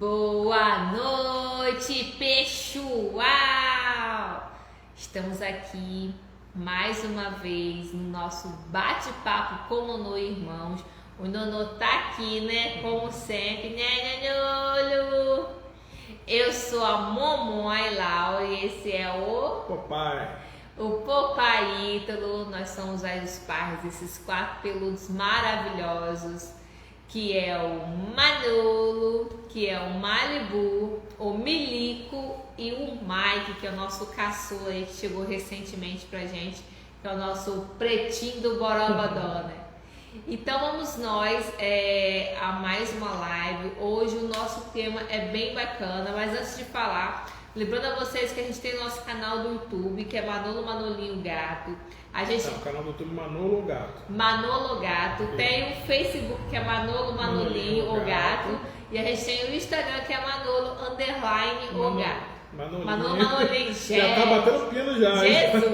Boa noite, pessoal! Estamos aqui mais uma vez no nosso bate-papo com Nonô e Irmãos. O Nonô tá aqui, né? Como sempre, né, Nonô? Eu sou a Momói Laura e esse é o Papai. O Papai Ítalo. Nós somos aí os pais desses quatro peludos maravilhosos, que é o Manolo, que é o Malibu, o Milico e o Mike, que é o nosso caçula aí, que chegou recentemente pra gente, que é o nosso pretinho do Borogodó, né? Então vamos nós a mais uma live. Hoje o nosso tema é bem bacana, mas antes de falar, lembrando a vocês que a gente tem o nosso canal do YouTube, que é Manolo Manolinho Gato. A gente... o canal do YouTube Manolo Gato. Manolo Gato. Tem o Facebook, que é Manolo Manolinho o Gato. E a gente tem o Instagram, que é Manolo _ o Gato. Manolo Manolinho. Já tá batendo pino já. Jesus.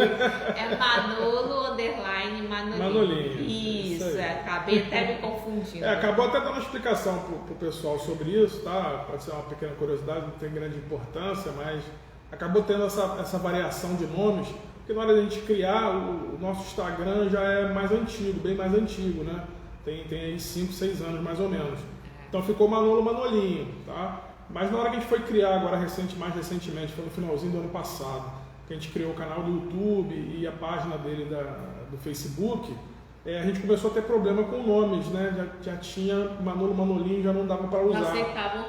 É Manolo _ Manolinho. Isso, acabei até me confundindo. Acabou até dando uma explicação pro pessoal sobre isso, tá? Pode ser uma pequena curiosidade, não tem grande importância, mas acabou tendo essa variação de nomes. Porque na hora de a gente criar, o nosso Instagram já é mais antigo, bem mais antigo, né? Tem aí 5, 6 anos mais ou menos. Então ficou Manolo Manolinho, tá? Mas na hora que a gente foi criar agora mais recentemente, foi no finalzinho do ano passado, que a gente criou o canal do YouTube e a página dele do Facebook, a gente começou a ter problema com nomes, né? Já tinha Manolo Manolinho, já não dava para usar.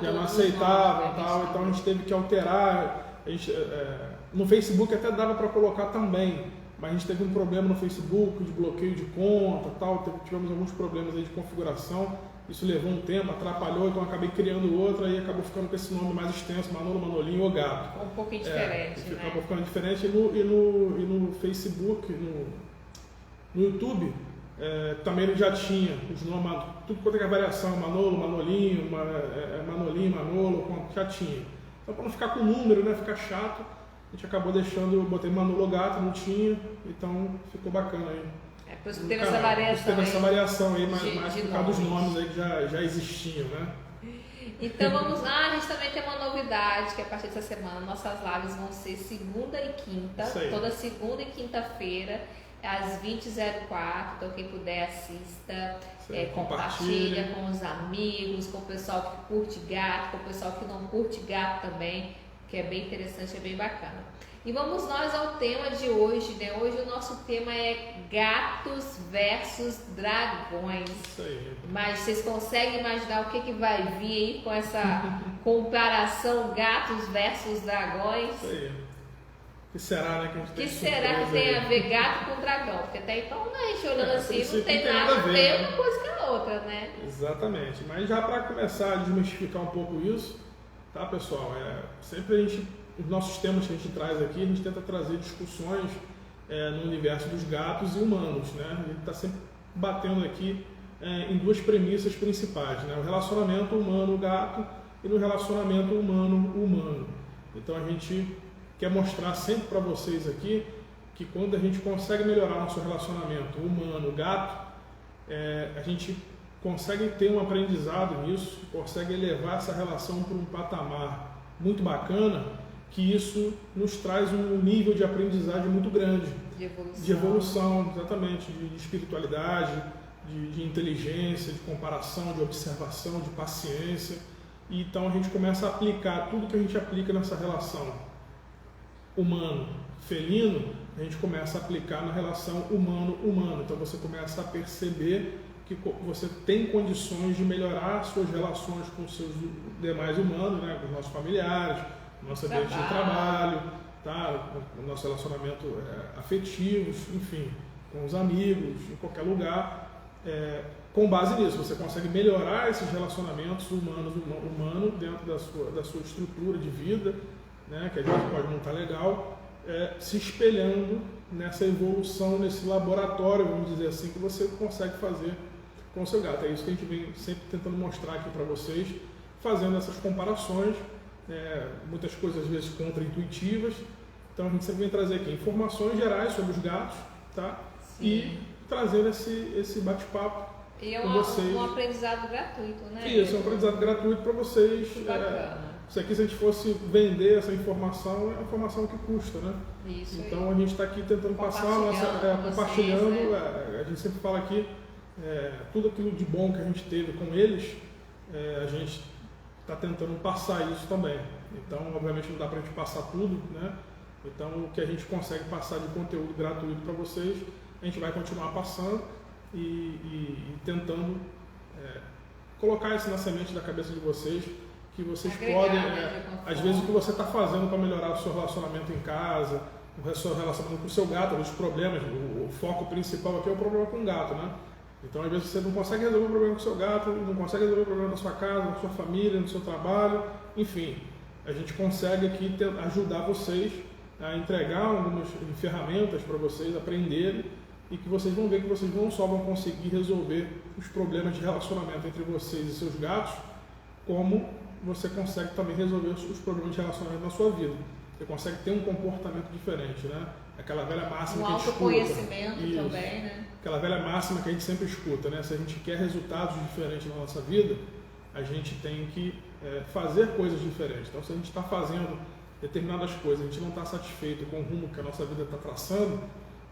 Já não aceitavam, tal, então a gente teve que alterar. No Facebook até dava para colocar também, mas a gente teve um problema no Facebook de bloqueio de conta, tal, tivemos alguns problemas aí de configuração, isso levou um tempo, atrapalhou, então acabei criando outra e acabou ficando com esse nome mais extenso, Manolo Manolinho o Gato. Um pouquinho diferente, né? Acabou ficando diferente e no Facebook, no YouTube, também ele já tinha os nomes, tudo quanto é variação, Manolo, Manolinho, Manolinho, Manolo, já tinha. Então para não ficar com número, né, ficar chato, a gente acabou botei Manolo Gato, não tinha, então ficou bacana aí. Por isso que teve essa variação. Teve essa variação aí, mais por causa dos nomes aí que já existiam, né? Então vamos lá, a gente também tem uma novidade, que a partir dessa semana nossas lives vão ser segunda e quinta, toda segunda e quinta-feira, às 20h04, então quem puder assista, compartilha com os amigos, com o pessoal que curte gato, com o pessoal que não curte gato também, que é bem interessante, é bem bacana. E vamos nós ao tema de hoje, né? Hoje o nosso tema é gatos versus dragões. Isso aí. Mas vocês conseguem imaginar o que vai vir aí com essa comparação gatos versus dragões? Isso aí. O que será, né? Que será que tem a ver gato com dragão? Porque até então, né, a gente olhando assim, não tem nada a ver uma coisa com a outra, né? Exatamente. Mas já para começar a desmistificar um pouco isso, tá, pessoal? Sempre os nossos temas que a gente traz aqui, a gente tenta trazer discussões no universo dos gatos e humanos, né? A gente está sempre batendo aqui em duas premissas principais, né? O relacionamento humano-gato e no relacionamento humano-humano. Então a gente quer mostrar sempre para vocês aqui que quando a gente consegue melhorar nosso relacionamento humano-gato, a gente consegue ter um aprendizado nisso, consegue elevar essa relação para um patamar muito bacana, que isso nos traz um nível de aprendizagem muito grande. De evolução, exatamente, de espiritualidade, de inteligência, de comparação, de observação, de paciência. E então a gente começa a aplicar tudo que a gente aplica nessa relação humano-felino, a gente começa a aplicar na relação humano-humano. Então você começa a perceber que você tem condições de melhorar suas relações com os seus demais humanos, né, com os nossos familiares, nosso ambiente de trabalho, tá? O nosso relacionamento afetivos, enfim, com os amigos, em qualquer lugar. Com base nisso, você consegue melhorar esses relacionamentos humanos dentro da sua estrutura de vida, né? Que às vezes pode não estar legal, se espelhando nessa evolução, nesse laboratório, vamos dizer assim, que você consegue fazer com o seu gato. É isso que a gente vem sempre tentando mostrar aqui para vocês, fazendo essas comparações. Muitas coisas às vezes contra-intuitivas, então a gente sempre vem trazer aqui informações gerais sobre os gatos, tá? E trazendo esse bate-papo E é com vocês. Um aprendizado gratuito, né? Isso, é um aprendizado gratuito para vocês. Isso aqui, se a gente fosse vender essa informação, é uma informação que custa, né? Isso. Então a gente está aqui tentando passar, compartilhando. A gente sempre fala aqui, tudo aquilo de bom que a gente teve com eles, a gente está tentando passar isso também. Então, obviamente, não dá para a gente passar tudo, né? Então, o que a gente consegue passar de conteúdo gratuito para vocês, a gente vai continuar passando e tentando colocar isso na semente da cabeça de vocês, que vocês podem, às vezes, o que você está fazendo para melhorar o seu relacionamento em casa, o seu relacionamento com o seu gato, os problemas, o foco principal aqui é o problema com o gato, né? Então, às vezes, você não consegue resolver o problema com o seu gato, não consegue resolver o problema na sua casa, na sua família, no seu trabalho, enfim. A gente consegue aqui ajudar vocês a entregar algumas ferramentas para vocês aprenderem e que vocês vão ver que vocês não só vão conseguir resolver os problemas de relacionamento entre vocês e seus gatos, como você consegue também resolver os problemas de relacionamento na sua vida. Você consegue ter um comportamento diferente, né? Aquela velha máxima que a gente escuta. Autoconhecimento também, né? Aquela velha máxima que a gente sempre escuta, né? Se a gente quer resultados diferentes na nossa vida, a gente tem que fazer coisas diferentes. Então, se a gente está fazendo determinadas coisas, a gente não está satisfeito com o rumo que a nossa vida está traçando,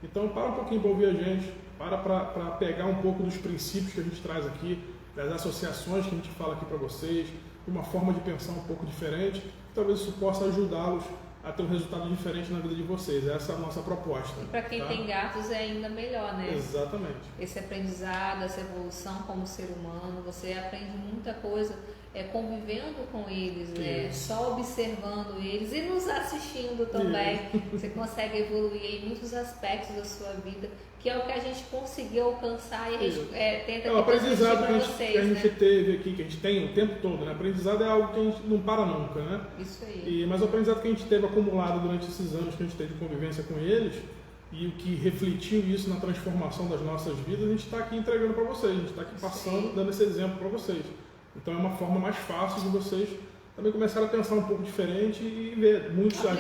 então para um pouquinho para ouvir a gente, para pegar um pouco dos princípios que a gente traz aqui, das associações que a gente fala aqui para vocês, de uma forma de pensar um pouco diferente, talvez isso possa ajudá-los a ter um resultado diferente na vida de vocês. Essa é a nossa proposta. E para quem tem gatos é ainda melhor, né? Exatamente. Esse aprendizado, essa evolução como ser humano, você aprende muita coisa convivendo com eles, né? Só observando eles e nos assistindo também. Você consegue evoluir em muitos aspectos da sua vida, que é o que a gente conseguiu alcançar e a gente tenta o aprendizado que a gente teve aqui, que a gente tem o tempo todo, né? Aprendizado é algo que a gente não para nunca, né? Isso aí. Mas o aprendizado que a gente teve acumulado durante esses anos que a gente teve de convivência com eles e o que refletiu isso na transformação das nossas vidas, a gente está aqui entregando para vocês, a gente está aqui passando, dando esse exemplo para vocês. Então é uma forma mais fácil de vocês também começarem a pensar um pouco diferente e ver muitos. A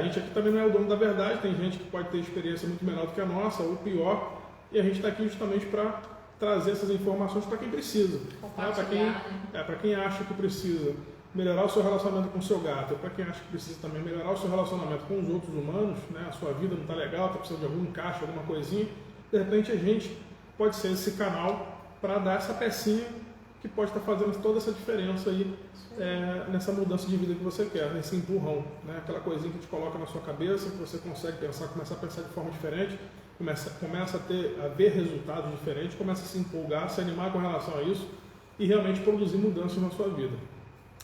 gente aqui também não é o dono da verdade, tem gente que pode ter experiência muito melhor do que a nossa, ou pior, e a gente está aqui justamente para trazer essas informações para quem precisa. Para quem acha que precisa melhorar o seu relacionamento com o seu gato, para quem acha que precisa também melhorar o seu relacionamento com os outros humanos, né? A sua vida não está legal, está precisando de algum encaixe, alguma coisinha, de repente a gente pode ser esse canal para dar essa pecinha que pode estar fazendo toda essa diferença aí nessa mudança de vida que você quer, nesse empurrão, né? Aquela coisinha que te coloca na sua cabeça, que você consegue pensar, começar a pensar de forma diferente, começa a ver resultados diferentes, começa a se empolgar, se animar com relação a isso e realmente produzir mudanças na sua vida.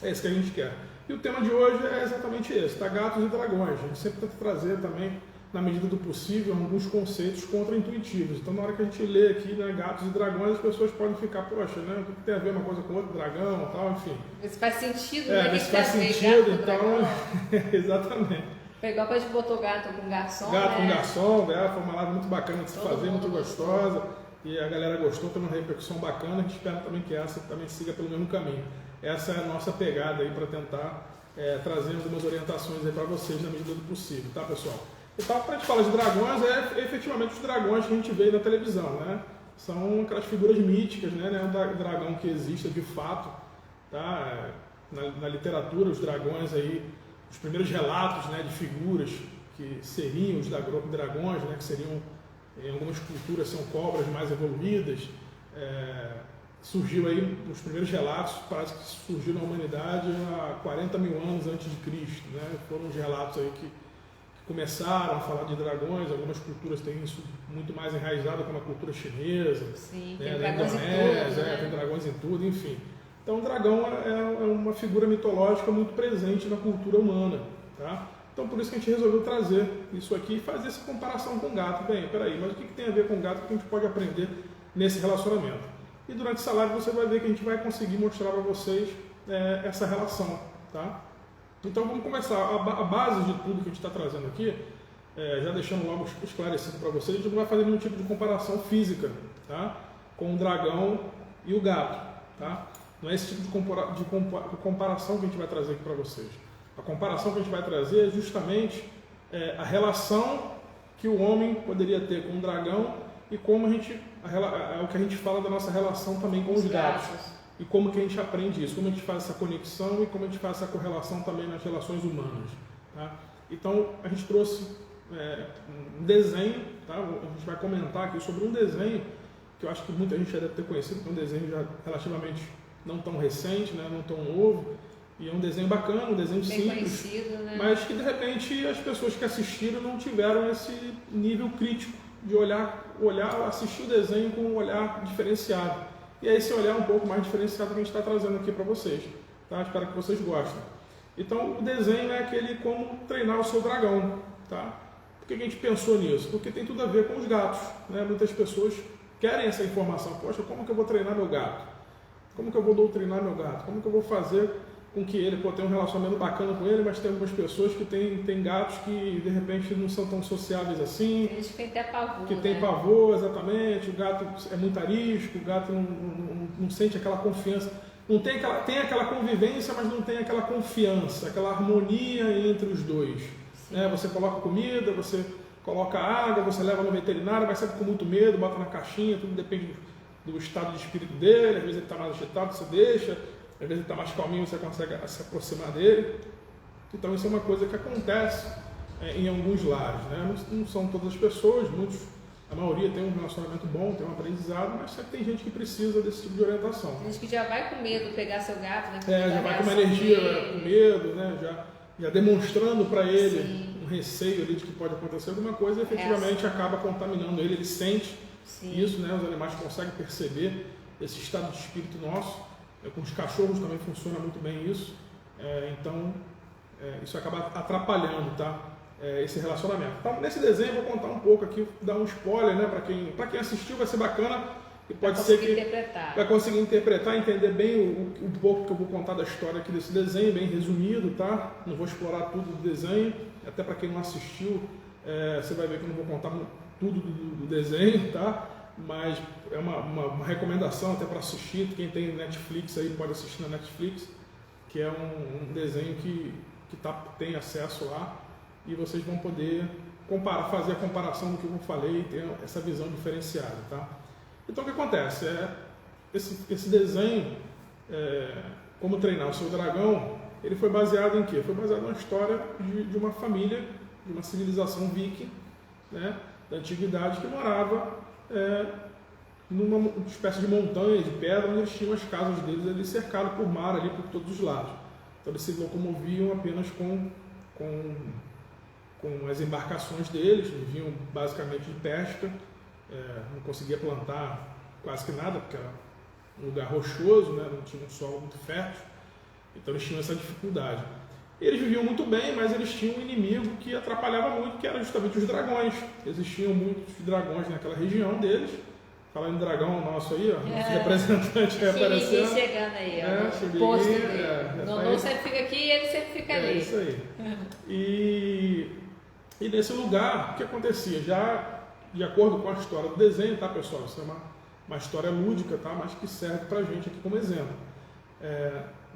É isso que a gente quer. E o tema de hoje é exatamente esse, tá? Gatos e dragões. A gente sempre tenta trazer também, na medida do possível, alguns conceitos contra-intuitivos. Então, na hora que a gente lê aqui, né, gatos e dragões, as pessoas podem ficar, poxa, né, o que tem a ver uma coisa com outra, dragão e tal, enfim. Isso faz sentido, né? Isso faz sentido, então... Exatamente. Foi igual quando a gente botou gato com garçom, Gato com garçom, foi uma live muito bacana de se fazer, muito gostosa. E a galera gostou, tem uma repercussão bacana, a gente espera também que essa também siga pelo mesmo caminho. Essa é a nossa pegada aí para tentar trazer algumas orientações aí para vocês na medida do possível, tá, pessoal? Então, para a gente falar de dragões, efetivamente os dragões que a gente vê na televisão, né? São aquelas figuras míticas, né? Não é um dragão que exista de fato, tá? Na literatura, os dragões aí, os primeiros relatos, né, de figuras que seriam os dragões, né? Que seriam, em algumas culturas, são cobras mais evoluídas. Surgiu aí, os primeiros relatos, parece que surgiram na humanidade há 40 mil anos antes de Cristo, né? Foram os relatos aí que começaram a falar de dragões. Algumas culturas têm isso muito mais enraizado, como a cultura chinesa, sim, né? Tem dragões em tudo, né? Tem dragões em tudo, enfim. Então o dragão é uma figura mitológica muito presente na cultura humana, tá? Então por isso que a gente resolveu trazer isso aqui e fazer essa comparação com o gato. Bem, peraí, mas o que tem a ver com o gato que a gente pode aprender nesse relacionamento? E durante essa live você vai ver que a gente vai conseguir mostrar para vocês essa relação, tá? Então vamos começar. A base de tudo que a gente está trazendo aqui, já deixando logo esclarecido para vocês, a gente não vai fazer nenhum tipo de comparação física, tá? Com o dragão e o gato, tá? Não é esse tipo de comparação que a gente vai trazer aqui para vocês. A comparação que a gente vai trazer é justamente a relação que o homem poderia ter com o dragão e como é o que a gente fala da nossa relação também com os gatos. E como que a gente aprende isso, como a gente faz essa conexão e como a gente faz essa correlação também nas relações humanas. Tá? Então, a gente trouxe um desenho, tá? A gente vai comentar aqui sobre um desenho que eu acho que muita gente já deve ter conhecido, que é um desenho já relativamente não tão recente, né? Não tão novo, e é um desenho bacana, um desenho bem simples, conhecido, né? mas que de repente as pessoas que assistiram não tiveram esse nível crítico de olhar, assistir o desenho com um olhar diferenciado. E é esse olhar um pouco mais diferenciado que a gente está trazendo aqui para vocês. Tá? Espero que vocês gostem. Então, o desenho é aquele como treinar o seu dragão. Tá? Por que a gente pensou nisso? Porque tem tudo a ver com os gatos. Né? Muitas pessoas querem essa informação. Poxa, como que eu vou treinar meu gato? Como que eu vou doutrinar meu gato? Como que eu vou fazer com que ele tenha um relacionamento bacana com ele, mas tem algumas pessoas que têm gatos que de repente não são tão sociáveis assim. Tem gente que tem até pavor. Que tem pavor, exatamente. O gato é muito arisco, o gato não sente aquela confiança. Não tem aquela convivência, mas não tem aquela confiança, aquela harmonia entre os dois. Você coloca comida, você coloca água, você leva no veterinário, vai sempre com muito medo, bota na caixinha, tudo depende do estado de espírito dele. Às vezes ele está mais agitado, você deixa. Às vezes ele está mais calminho, você consegue se aproximar dele. Então isso é uma coisa que acontece em alguns lares. Né? Não são todas as pessoas, a maioria tem um relacionamento bom, tem um aprendizado, mas sempre tem gente que precisa desse tipo de orientação. Tem gente que já vai com medo pegar seu gato, né? Já vai com uma energia, com medo, né? já demonstrando para ele um receio ali de que pode acontecer alguma coisa e efetivamente acaba contaminando ele. Ele sente isso, né? Os animais conseguem perceber esse estado de espírito nosso. Com os cachorros também funciona muito bem isso, então isso acaba atrapalhando, tá? Esse relacionamento. Então, nesse desenho eu vou contar um pouco aqui, dar um spoiler, né? Para quem assistiu vai ser bacana e pode ser que vai conseguir interpretar, entender bem um pouco que eu vou contar da história aqui desse desenho, bem resumido, tá? Não vou explorar tudo do desenho, até para quem não assistiu, você vai ver que eu não vou contar tudo do desenho, tá? Mas é uma recomendação até para assistir. Quem tem Netflix aí pode assistir na Netflix, que é um desenho que tem acesso lá e vocês vão poder fazer a comparação do que eu falei e ter essa visão diferenciada, tá? Então o que acontece? Esse desenho, como treinar o seu dragão, ele foi baseado em quê? Foi baseado na história de uma família, de uma civilização viking, né, da antiguidade, que morava numa espécie de montanha de pedra, onde eles tinham as casas deles ali cercadas por mar ali por todos os lados. Então eles se locomoviam apenas com as embarcações deles, viviam basicamente de pesca, não conseguia plantar quase que nada, porque era um lugar rochoso, né, não tinha um solo muito fértil, então eles tinham essa dificuldade. Eles viviam muito bem, mas eles tinham um inimigo que atrapalhava muito, que era justamente os dragões. Existiam muitos dragões naquela região deles. Falando em dragão nosso aí, ó, nosso representante aparecendo. Chegando aí, ó, o posto dele. Nonô sempre fica aqui e ele sempre fica ali. É isso aí. E nesse lugar, o que acontecia? Já de acordo com a história do desenho, tá, pessoal? Isso é uma história lúdica, tá? Mas que serve pra gente aqui como exemplo.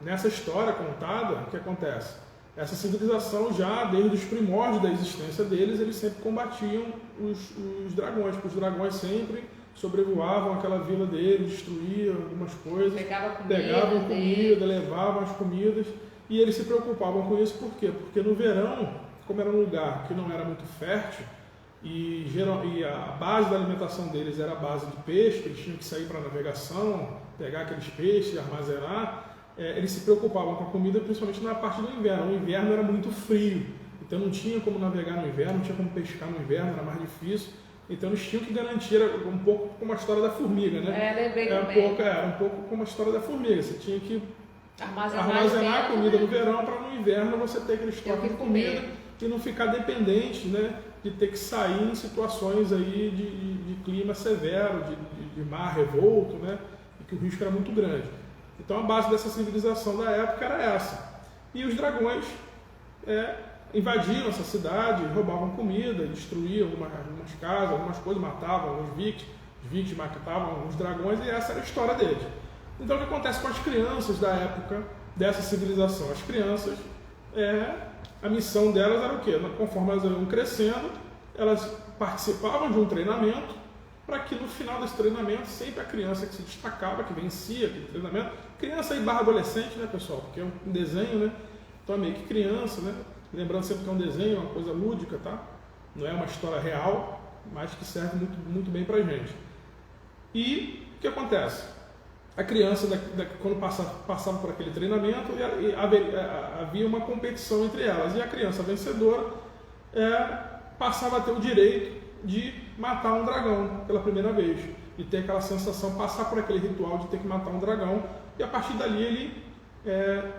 Nessa história contada, o que acontece? Essa civilização, já desde os primórdios da existência deles, eles sempre combatiam os dragões, porque os dragões sempre sobrevoavam aquela vila deles, destruíam algumas coisas, pegavam comida, levavam as comidas, e eles se preocupavam com isso. Por quê? Porque no verão, como era um lugar que não era muito fértil, e a base da alimentação deles era a base de peixe, eles tinham que sair para navegação, pegar aqueles peixes e armazenar. Eles se preocupavam com a comida, principalmente na parte do inverno. O inverno era muito frio, então não tinha como navegar no inverno, não tinha como pescar no inverno, era mais difícil. Então eles tinham que garantir, um pouco como a história da formiga, né? Lembrei também. Era um pouco como a história da formiga. Você tinha que armazenar a comida no verão para no inverno você ter aquele estoque de comida e não ficar dependente, né, de ter que sair em situações aí de clima severo, de mar revolto, né, e que o risco era muito grande. Então a base dessa civilização da época era essa. E os dragões invadiam essa cidade, roubavam comida, destruíam algumas casas, algumas coisas, matavam alguns vikings matavam alguns dragões, e essa era a história deles. Então o que acontece com as crianças da época dessa civilização? As crianças, a missão delas era o quê? Conforme elas iam crescendo, elas participavam de um treinamento para que no final desse treinamento, sempre a criança que se destacava, que vencia aquele treinamento, criança aí barra adolescente, né, pessoal? Porque é um desenho, né? Então é meio que criança, né? Lembrando sempre que é um desenho, é uma coisa lúdica, tá? Não é uma história real, mas que serve muito, muito bem pra gente. E o que acontece? A criança, quando passava por aquele treinamento, havia uma competição entre elas. E a criança vencedora passava a ter o direito de matar um dragão pela primeira vez. E ter aquela sensação, passar por aquele ritual de ter que matar um dragão. E a partir dali ele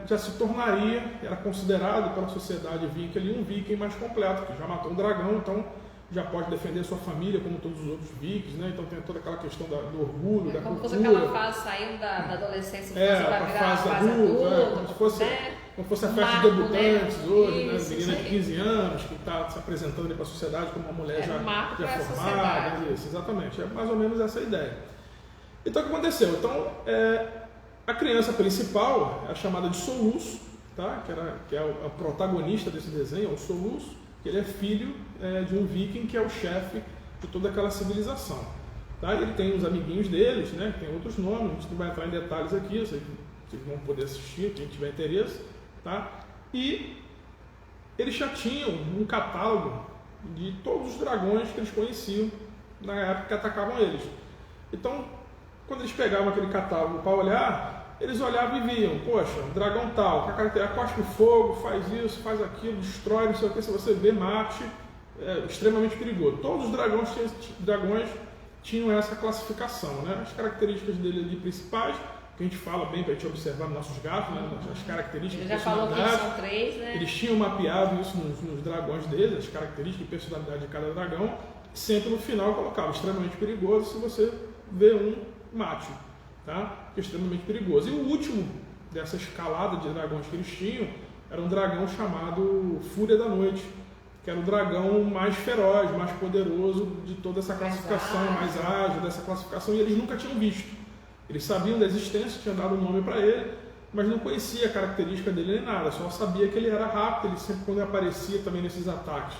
já se tornaria, era considerado pela sociedade viking um viking mais completo, que já matou um dragão, então já pode defender sua família como todos os outros vikings, né? Então tem toda aquela questão do orgulho, da cultura. Como fosse aquela fase saindo da adolescência para virar fase fase adulta, como fosse a festa de debutantes hoje, né? Menina de 15 anos que está se apresentando para a sociedade como uma mulher já formada. Isso, exatamente, é mais ou menos essa a ideia. Então o que aconteceu? Então, a criança principal é chamada de Soluço, tá? que é o protagonista desse desenho, é o Soluço, que ele é filho de um viking que é o chefe de toda aquela civilização. Tá? Ele tem os amiguinhos deles, né? Tem outros nomes, a gente não vai entrar em detalhes aqui, vocês vão poder assistir, quem tiver interesse. Tá? E eles já tinham um catálogo de todos os dragões que eles conheciam na época que atacavam eles. Então, quando eles pegavam aquele catálogo para olhar, eles olhavam e viam, poxa, dragão tal, com a característica, cospe fogo, faz isso, faz aquilo, destrói, não sei o que, se você vê, mate, é extremamente perigoso. Todos os dragões tinham essa classificação, né? As características dele ali principais, que a gente fala bem para a gente observar nos nossos gatos, né? As características. Ele já falou que são 3, né? Eles tinham mapeado isso nos dragões deles, as características e personalidade de cada dragão, sempre no final colocava extremamente perigoso, se você vê mate, tá? Que é extremamente perigoso. E o último dessa escalada de dragões que eles tinham era um dragão chamado Fúria da Noite, que era o dragão mais feroz, mais poderoso de toda essa classificação, mais ágil dessa classificação, e eles nunca tinham visto. Eles sabiam da existência, tinham dado o nome para ele, mas não conhecia a característica dele nem nada, só sabia que ele era rápido, ele sempre quando aparecia também nesses ataques,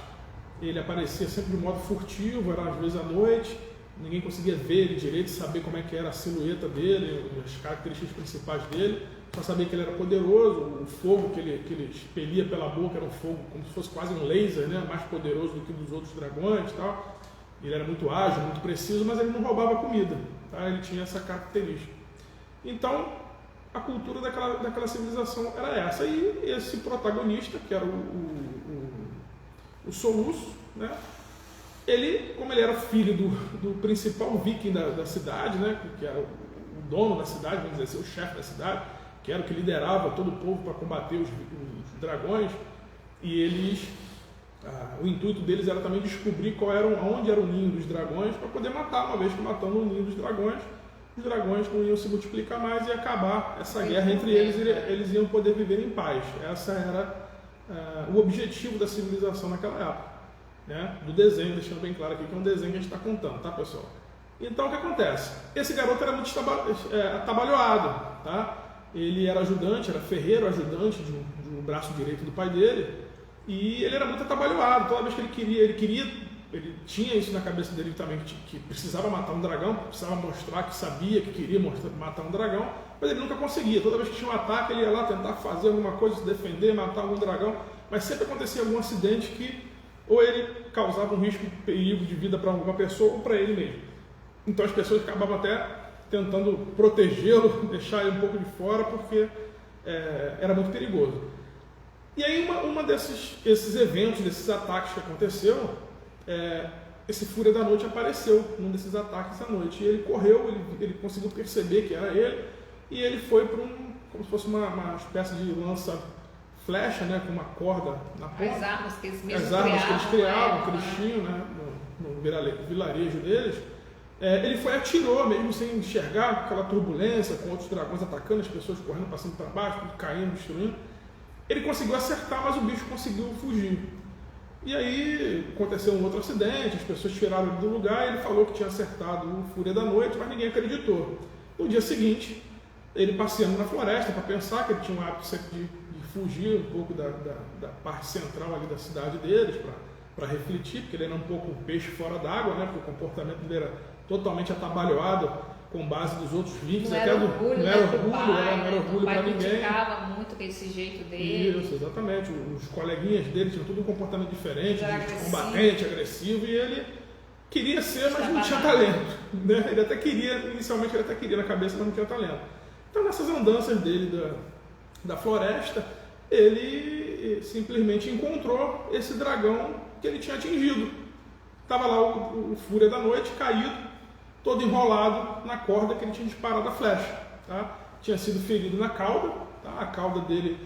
ele aparecia sempre de modo furtivo, era às vezes à noite, ninguém conseguia ver ele direito, saber como é que era a silhueta dele, as características principais dele, só sabia que ele era poderoso, o fogo que ele expelia pela boca era um fogo como se fosse quase um laser, né? Mais poderoso do que dos outros dragões e tal. Ele era muito ágil, muito preciso, mas ele não roubava comida, tá? Ele tinha essa característica. Então, a cultura daquela civilização era essa. E esse protagonista, que era o Soluço, né? Ele, como ele era filho do principal viking da cidade, né? Que era o dono da cidade, vamos dizer assim, o chefe da cidade, que era o que liderava todo o povo para combater os dragões, e eles, o intuito deles era também descobrir onde era o ninho dos dragões, para poder matar, uma vez que matando o ninho dos dragões, os dragões não iam se multiplicar mais e acabar essa guerra entre eles, e eles iam poder viver em paz. Essa era o objetivo da civilização naquela época, né? Do desenho, deixando bem claro aqui que é um desenho que a gente está contando, tá, pessoal? Então, o que acontece? Esse garoto era muito atabalhoado, tá? Ele era ajudante, era ferreiro ajudante de um braço direito do pai dele, e ele era muito atabalhoado. Toda vez que ele tinha isso na cabeça dele também, que precisava matar um dragão, precisava mostrar que sabia que queria matar um dragão, mas ele nunca conseguia. Toda vez que tinha um ataque, ele ia lá tentar fazer alguma coisa, se defender, matar algum dragão, mas sempre acontecia algum acidente que ou ele causava um risco, perigo de vida para alguma pessoa ou para ele mesmo. Então as pessoas acabavam até tentando protegê-lo, deixar ele um pouco de fora, porque era muito perigoso. E aí esses eventos, desses ataques que aconteceu, esse Fúria da Noite apareceu num desses ataques à noite. E ele correu, ele conseguiu perceber que era ele, e ele foi para como se fosse uma espécie de lança-flecha, né, com uma corda na ponta. As armas que eles criavam, que eles tinham, né, no vilarejo deles. Ele foi e atirou, mesmo sem enxergar, aquela turbulência, com outros dragões atacando, as pessoas correndo, passando para baixo, tudo caindo, destruindo. Ele conseguiu acertar, mas o bicho conseguiu fugir. E aí aconteceu um outro acidente, as pessoas tiraram ele do lugar, e ele falou que tinha acertado o Fúria da Noite, mas ninguém acreditou. No dia seguinte, ele passeando na floresta para pensar, que ele tinha um hábito sempre de fugir um pouco da parte central ali da cidade deles, para refletir, porque ele era um pouco um peixe fora d'água, né? Porque o comportamento dele era totalmente atabalhoado com base dos outros vikings, Não até era do, orgulho, não era né, orgulho, do pai, não era orgulho para ninguém. criticava muito esse jeito dele. Isso, exatamente. Os coleguinhas dele tinham tudo um comportamento diferente, Era combatente, agressivo, e ele queria ser, mas não tinha talento. Né? Ele até queria, inicialmente ele até queria na cabeça, mas não tinha talento. Então nessas andanças dele da floresta, ele simplesmente encontrou esse dragão que ele tinha atingido. Estava lá o Fúria da Noite, caído, todo enrolado na corda que ele tinha disparado a flecha. Tá? Tinha sido ferido na cauda, tá? A cauda dele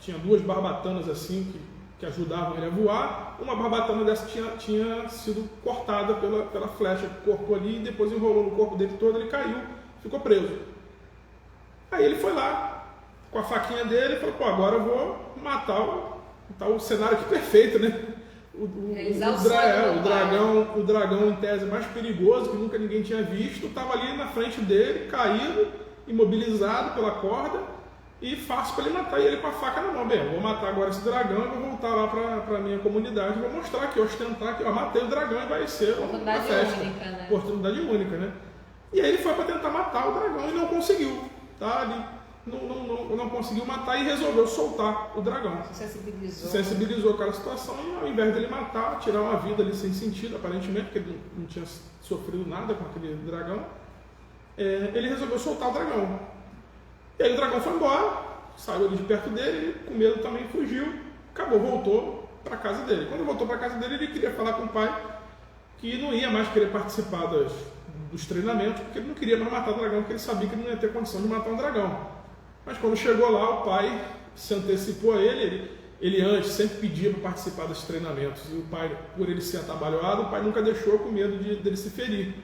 tinha 2 barbatanas assim que ajudavam ele a voar. Uma barbatana dessa tinha sido cortada pela flecha que cortou ali e depois enrolou no corpo dele todo, ele caiu, ficou preso. Aí ele foi lá com a faquinha dele e falou, pô, agora eu vou matar o cenário aqui perfeito, né? O dragão em tese mais perigoso, que nunca ninguém tinha visto, estava ali na frente dele, caído, imobilizado pela corda, e fácil para ele matar, e ele com a faca na mão. Bem, eu vou matar agora esse dragão e vou voltar lá para a minha comunidade, vou mostrar aqui, ostentar que eu matei o dragão e vai ser uma festa. Única, né? Oportunidade única, né? E aí ele foi para tentar matar o dragão e não conseguiu, tá? Ele não conseguiu matar e resolveu soltar o dragão. Sensibilizou aquela situação e ao invés dele matar, tirar uma vida ali sem sentido, aparentemente, porque ele não tinha sofrido nada com aquele dragão, ele resolveu soltar o dragão. E aí o dragão foi embora, saiu ali de perto dele, ele com medo também fugiu, acabou, voltou para casa dele. Quando voltou para casa dele, ele queria falar com o pai que não ia mais querer participar dos treinamentos, porque ele não queria mais matar o dragão, porque ele sabia que ele não ia ter condição de matar um dragão. Mas quando chegou lá, o pai se antecipou a ele. Ele antes sempre pedia para participar dos treinamentos. E o pai, por ele ser atabalhoado, o pai nunca deixou com medo dele se ferir.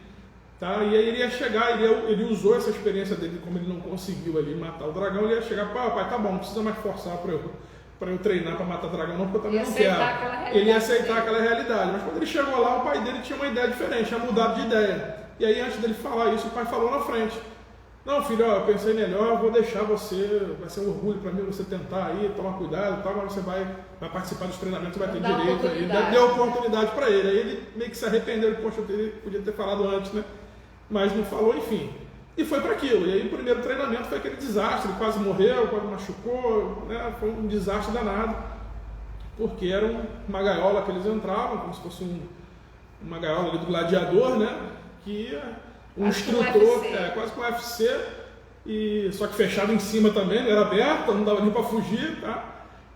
Tá? E aí ele ia chegar, ele usou essa experiência dele, como ele não conseguiu ali matar o dragão, ele ia chegar, pai, tá bom, não precisa mais forçar para eu treinar para matar o dragão, não, porque eu também não quero. Ele ia aceitar aquela realidade. Mas quando ele chegou lá, o pai dele tinha uma ideia diferente, tinha mudado de ideia. E aí antes dele falar isso, o pai falou na frente. Não, filho, eu pensei melhor, eu vou deixar você, vai ser um orgulho para mim você tentar aí, tomar cuidado, tá, mas você vai participar dos treinamentos, vai ter direito aí. Deu oportunidade para ele. Aí ele meio que se arrependeu, poxa, eu podia ter falado antes, né? Mas não falou, enfim. E foi para aquilo. E aí o primeiro treinamento foi aquele desastre, ele quase morreu, quase machucou, né? Foi um desastre danado, porque era uma gaiola que eles entravam, como se fosse uma gaiola ali do gladiador, né? Que um instrutor, quase com UFC, só que fechado em cima também, não era aberto, não dava nem para fugir, tá?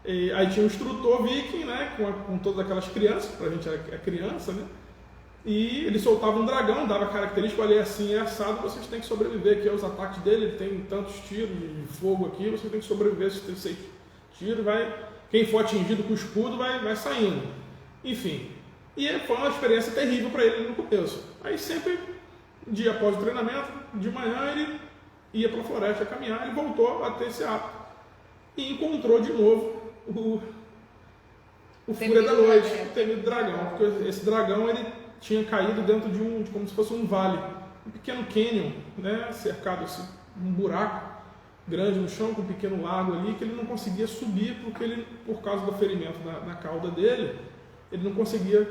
E aí tinha um instrutor viking, né, com todas aquelas crianças, pra gente é criança, né? E ele soltava um dragão, dava característica, olha, assim, é assado, vocês têm que sobreviver aqui aos ataques dele, ele tem tantos tiros de fogo aqui, vocês têm que sobreviver, se tem 6 tiros, quem for atingido com o escudo vai saindo. Enfim, e foi uma experiência terrível para ele no começo. Aí sempre, dia após o treinamento, de manhã ele ia para a floresta caminhar, ele voltou a ter esse hábito. E encontrou de novo o Fúria da Noite, o temido dragão, porque esse dragão ele tinha caído dentro de como se fosse um vale, um pequeno canyon, né, cercado assim, um buraco grande no chão, com um pequeno lago ali, que ele não conseguia subir, porque por causa do ferimento na cauda dele, ele não conseguia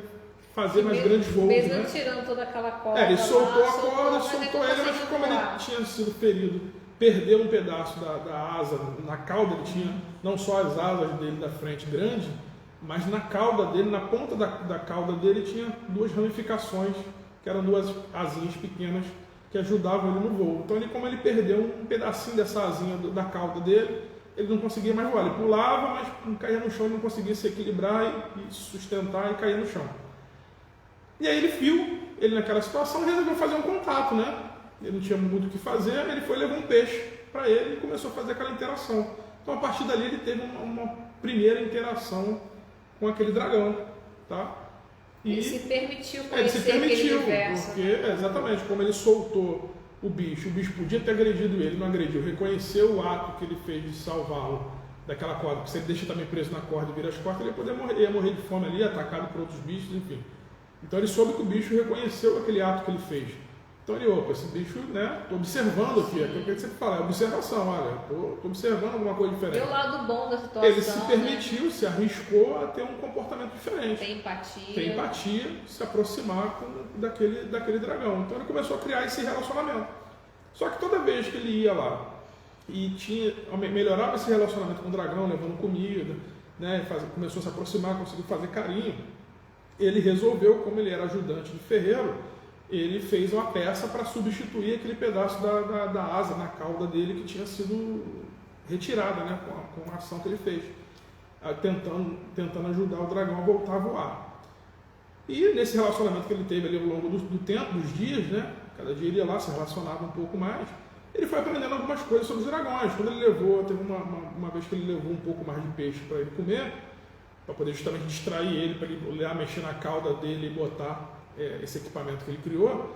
fazer mais grandes voos. Mesmo né? Tirando toda aquela corda. Ele soltou a corda, soltou ele, mas como ele tinha sido ferido, perdeu um pedaço da asa, na cauda ele tinha não só as asas dele da frente grande, mas na cauda dele, na ponta da cauda dele, tinha 2 ramificações, que eram 2 asinhas pequenas, que ajudavam ele no voo. Então, como ele perdeu um pedacinho dessa asinha da cauda dele, ele não conseguia mais voar. Ele pulava, mas não caía no chão, ele não conseguia se equilibrar e sustentar e cair no chão. E aí ele viu, ele naquela situação, resolveu fazer um contato, né? Ele não tinha muito o que fazer, ele foi levar um peixe para ele e começou a fazer aquela interação. Então, a partir dali, ele teve uma primeira interação com aquele dragão, tá? Ele se permitiu conhecer aquele universo. Porque, exatamente, como ele soltou o bicho podia ter agredido ele, não agrediu, reconheceu o ato que ele fez de salvá-lo daquela corda, porque se ele deixa também preso na corda e vira as costas, ele ia poder morrer, ia morrer de fome ali, atacado por outros bichos, enfim. Então ele soube que o bicho reconheceu aquele ato que ele fez. Então ele, opa, esse bicho, né, tô observando aqui, aquilo que a gente sempre fala, é observação, olha, tô observando alguma coisa diferente. Vê o lado bom da situação. Ele se permitiu, se arriscou a ter um comportamento diferente. Tem empatia. Tem empatia, se aproximar daquele dragão. Então ele começou a criar esse relacionamento. Só que toda vez que ele ia lá e melhorava esse relacionamento com o dragão, levando comida, né, começou a se aproximar, conseguiu fazer carinho, ele resolveu, como ele era ajudante de ferreiro, ele fez uma peça para substituir aquele pedaço da asa na cauda dele que tinha sido retirada, né, com a ação que ele fez, tentando ajudar o dragão a voltar a voar. E nesse relacionamento que ele teve ali ao longo do tempo, dos dias, né, cada dia ele ia lá, se relacionava um pouco mais, ele foi aprendendo algumas coisas sobre os dragões. Quando ele levou, teve uma vez que ele levou um pouco mais de peixe para ele comer, para poder justamente distrair ele, para ele olhar, mexer na cauda dele e botar esse equipamento que ele criou,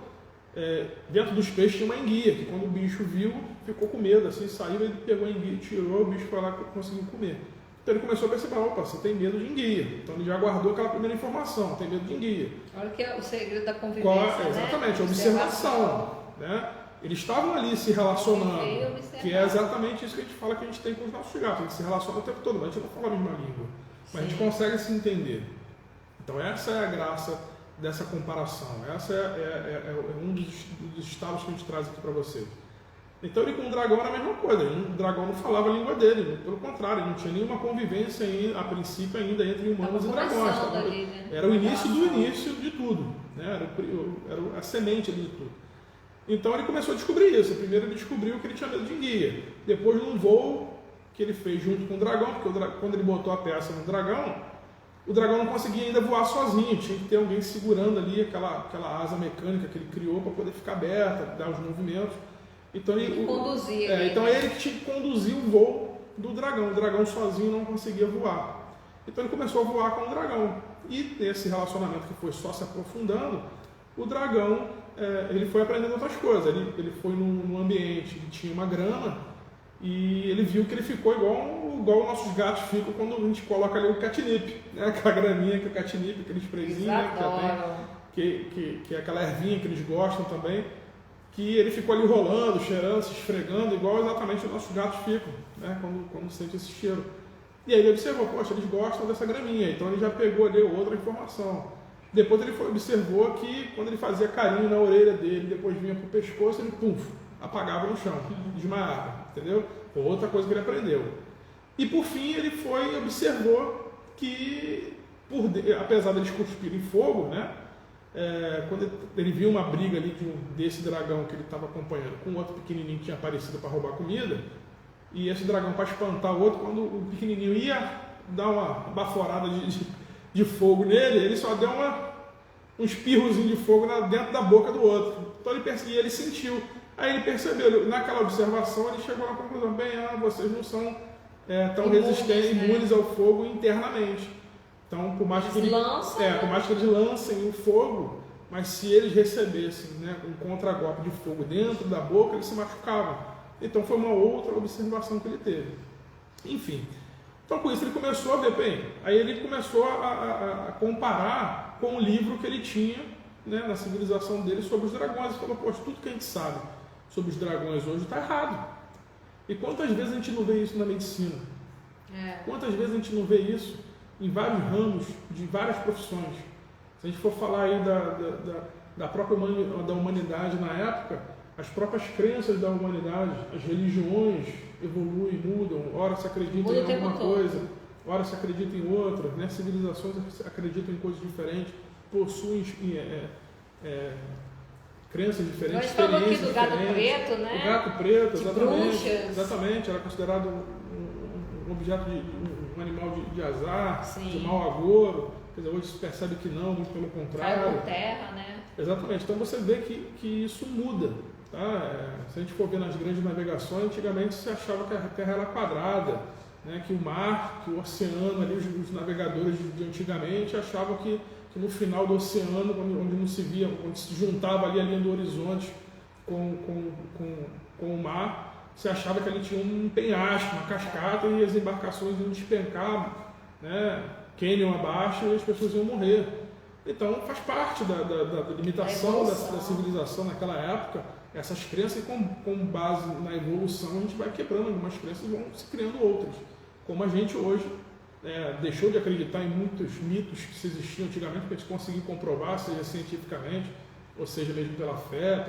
dentro dos peixes tinha uma enguia, que quando o bicho viu, ficou com medo, assim, saiu, ele pegou a enguia, tirou, o bicho foi lá e conseguiu comer. Então ele começou a perceber, opa, você tem medo de enguia. Então ele já guardou aquela primeira informação, tem medo de enguia. Olha que é o segredo da convivência, exatamente, né? a observação. Né? Eles estavam ali se relacionando, que é exatamente isso que a gente fala que a gente tem com os nossos gatos, a gente se relaciona o tempo todo, mas a gente não fala a mesma língua, mas a gente consegue se entender. Então essa é a graça dessa comparação, essa é um dos estados que a gente traz aqui para vocês. Então ele com o dragão era a mesma coisa, o dragão não falava a língua dele, pelo contrário, não tinha nenhuma convivência a princípio ainda entre humanos e dragões. Ali, né? Era o início do início de tudo, né? Era a semente ali de tudo. Então ele começou a descobrir isso. Primeiro ele descobriu que ele tinha medo de enguia. Depois num voo que ele fez junto com o dragão, porque quando ele botou a peça no dragão, o dragão não conseguia ainda voar sozinho, tinha que ter alguém segurando ali aquela asa mecânica que ele criou para poder ficar aberta, dar os movimentos. Então ele conduzia. Então ele que tinha que conduzir o voo do dragão. O dragão sozinho não conseguia voar. Então ele começou a voar com o dragão. E nesse relacionamento que foi só se aprofundando, o dragão ele foi aprendendo outras coisas. Ele foi num ambiente que tinha uma grama e ele viu que ele ficou igual nossos gatos ficam quando a gente coloca ali o catnip, né? Aquela graminha que é o catnip, aquele sprayzinho, né? que é aquela ervinha que eles gostam também. Que ele ficou ali rolando, cheirando, se esfregando, igual exatamente os nossos gatos ficam, né, quando sente esse cheiro. E aí ele observou, poxa, eles gostam dessa graminha, então ele já pegou ali outra informação. Depois ele observou que quando ele fazia carinho na orelha dele, depois vinha para o pescoço, ele apagava no chão, desmaiava, entendeu? Foi outra coisa que ele aprendeu. E por fim ele foi e observou que, apesar deles cuspirem fogo, né, quando ele viu uma briga ali desse dragão que ele estava acompanhando com outro pequenininho que tinha aparecido para roubar comida, e esse dragão, para espantar o outro, quando o pequenininho ia dar uma baforada de fogo nele, ele só deu um espirrozinho de fogo dentro da boca do outro. Então ele sentiu. Aí ele percebeu, naquela observação ele chegou à conclusão, vocês não são tão resistentes, imunes ao fogo internamente. Então, por mais que eles lancem o fogo, mas se eles recebessem, né, um contragolpe de fogo dentro da boca, eles se machucavam. Então, foi uma outra observação que ele teve. Enfim, então com isso ele começou a ver, aí ele começou a comparar com o livro que ele tinha, né, na civilização dele sobre os dragões. Ele falou, poxa, tudo que a gente sabe sobre os dragões hoje está errado. E quantas vezes a gente não vê isso na medicina? Quantas vezes a gente não vê isso em vários ramos, de várias profissões? Se a gente for falar aí da própria da humanidade na época, as próprias crenças da humanidade, as religiões evoluem, mudam, ora se acredita em alguma coisa, ora se acredita em outra, né? Civilizações acreditam em coisas diferentes, possuem crenças diferentes, experiências diferentes. Gato preto, né? O gato preto, bruxas. Exatamente, era considerado um objeto um animal de azar, Sim. de mau agouro. Quer dizer, hoje se percebe que não, muito pelo contrário. Caiu por terra, né? Exatamente. Então você vê que isso muda. Tá? Se a gente for ver nas grandes navegações, antigamente se achava que a Terra era quadrada, né? Que o mar, que o oceano, ali, os navegadores de antigamente achavam que no final do oceano, onde não se via, onde se juntava ali a linha do horizonte com o mar, se achava que ali tinha um penhasco, uma cascata, e as embarcações iam despencar, né, cânion abaixo, e as pessoas iam morrer. Então faz parte da limitação da civilização naquela época, essas crenças, e com base na evolução a gente vai quebrando algumas crenças e vão se criando outras. Como a gente hoje deixou de acreditar em muitos mitos que existiam antigamente, para a gente conseguir comprovar, seja cientificamente, ou seja mesmo pela fé,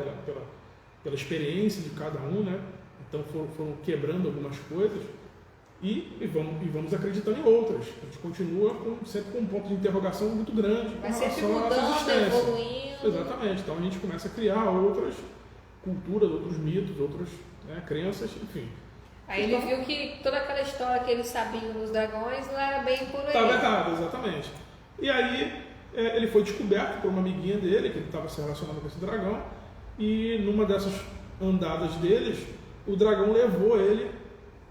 pela experiência de cada um, né? Então foram quebrando algumas coisas e vamos acreditando em outras. A gente continua sempre com um ponto de interrogação muito grande com relação à nossa existência. Evoluindo. Exatamente. Então a gente começa a criar outras culturas, outros mitos, outras crenças, enfim. Aí ele viu que toda aquela história que eles sabiam dos dragões não era bem por aí. Estava errado, exatamente. E aí ele foi descoberto por uma amiguinha dele, que ele estava se relacionando com esse dragão, e numa dessas andadas deles, o dragão levou ele,